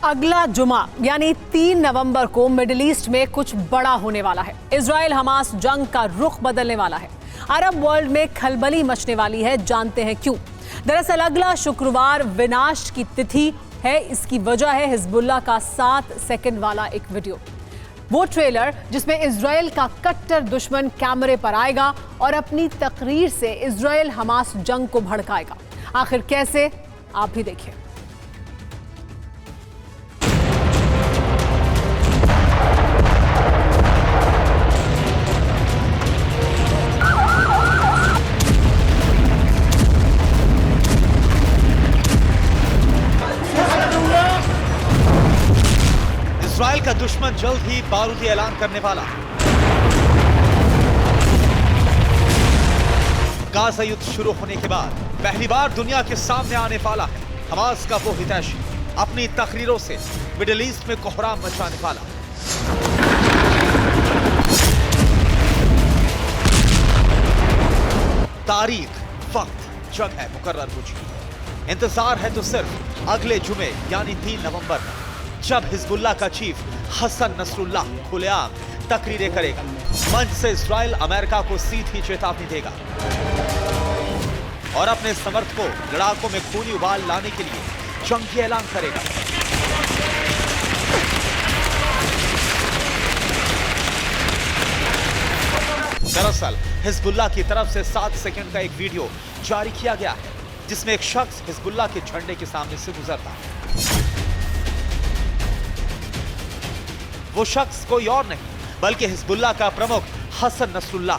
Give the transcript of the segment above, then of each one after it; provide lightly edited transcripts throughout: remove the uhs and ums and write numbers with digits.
अगला जुमा यानी 3 नवंबर को मिडिल ईस्ट में कुछ बड़ा होने वाला है। इजराइल हमास जंग का रुख बदलने वाला है। अरब वर्ल्ड में खलबली मचने वाली है। जानते हैं क्यों? दरअसल अगला शुक्रवार विनाश की तिथि है। इसकी वजह है हिजबुल्लाह का 7 सेकंड वाला एक वीडियो, वो ट्रेलर जिसमें इजराइल का कट्टर दुश्मन कैमरे पर आएगा और अपनी तकरीर से इजराइल हमास जंग को भड़काएगा। आखिर कैसे, आप भी देखिए। इजराइल का दुश्मन जल्द ही बारूदी ऐलान करने वाला। गाजा युद्ध शुरू होने के बाद पहली बार दुनिया के सामने आने वाला है हमास का वो हितैषी, अपनी तकरीरों से मिडिल ईस्ट में कोहराम मचाने वाला। तारीख, वक्त, जगह मुकर्रर हो चुकी। इंतजार है तो सिर्फ अगले जुमे यानी 3 नवंबर में, जब हिजबुल्लाह का चीफ हसन नसरुल्लाह खुलेआम तकरीरें करेगा। मंच से इजराइल अमेरिका को सीधी चेतावनी देगा और अपने समर्थकों लड़ाकों में खूनी उबाल लाने के लिए जंग की ऐलान करेगा। दरअसल हिजबुल्लाह की तरफ से 7 सेकंड का एक वीडियो जारी किया गया है, जिसमें एक शख्स हिजबुल्लाह के झंडे के सामने से गुजरता है। वो शख्स कोई और नहीं बल्कि हिजबुल्लाह का प्रमुख हसन नसरुल्लाह।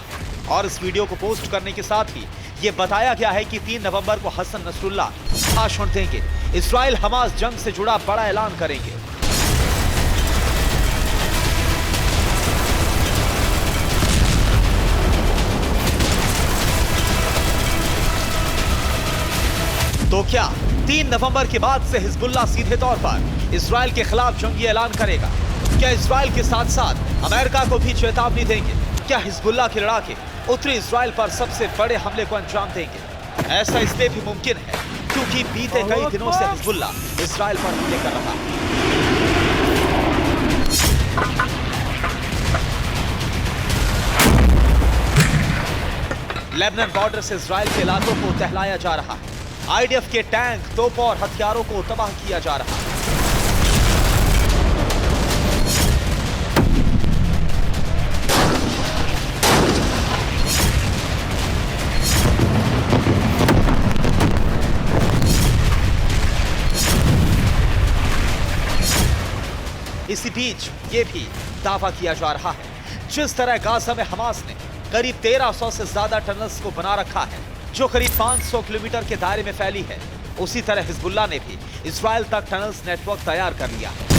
और इस वीडियो को पोस्ट करने के साथ ही ये बताया गया है कि 3 नवंबर को हसन नसरुल्लाह भाषण देंगे, इजराइल हमास जंग से जुड़ा बड़ा ऐलान करेंगे। तो क्या 3 नवंबर के बाद से हिजबुल्लाह सीधे तौर पर इजराइल के खिलाफ जंगी ऐलान करेगा? क्या इजराइल के साथ साथ अमेरिका को भी चेतावनी देंगे? क्या हिजबुल्लाह के लड़ाके उत्तरी इजराइल पर सबसे बड़े हमले को अंजाम देंगे? ऐसा इसलिए भी मुमकिन है क्योंकि बीते कई दिनों से हिजबुल्लाह इजराइल पर हमले कर रहा है। लेबनान बॉर्डर से इजराइल के इलाकों को तहलाया जा रहा है। आईडीएफ के टैंक, तोपों और हथियारों को तबाह किया जा रहा है। इसी बीच ये भी दावा किया जा रहा है, जिस तरह गाजा में हमास ने करीब 1300 से ज्यादा टनल्स को बना रखा है जो करीब 500 किलोमीटर के दायरे में फैली है, उसी तरह हिजबुल्लाह ने भी इजराइल तक टनल्स नेटवर्क तैयार कर लिया है।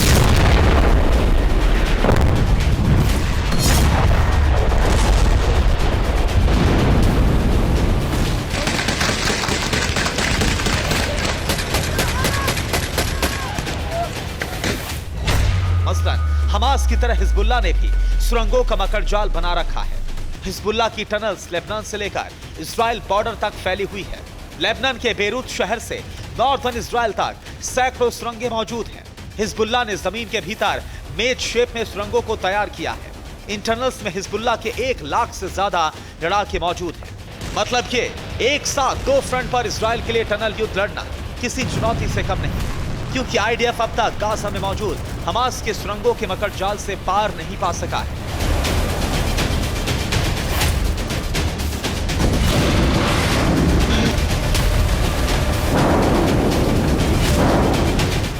मसलन हमास की तरह हिजबुल्लाह ने भी सुरंगों का मकर जाल बना रखा है। हिजबुल्लाह की टनल्स लेबनान से लेकर इजराइल बॉर्डर तक फैली हुई है। लेबनान के बेरूत शहर से नॉर्थर्न इजराइल तक सैकड़ों सुरंगें मौजूद हैं। हिजबुल्लाह ने जमीन के भीतर मेज शेप में सुरंगों को तैयार किया है। इन टनल्स में हिजबुल्लाह के 1 लाख से ज्यादा लड़ाके मौजूद हैं। मतलब ये एक साथ 2 फ्रंट पर इजराइल के लिए टनल युद्ध लड़ना किसी चुनौती से कम नहीं, क्योंकि आईडीएफ अब तक गाजा में मौजूद हमास के सुरंगों के मकर जाल से पार नहीं पा सका है।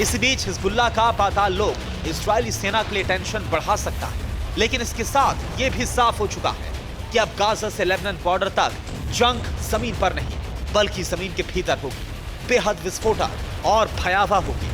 इस बीच हिजबुल्लाह का पाताल लोग इजरायली सेना के लिए टेंशन बढ़ा सकता है, लेकिन इसके साथ यह भी साफ हो चुका है कि अब गाजा से लेबनान बॉर्डर तक जंग जमीन पर नहीं बल्कि जमीन के भीतर होगी, बेहद विस्फोटक और भयावह होगी।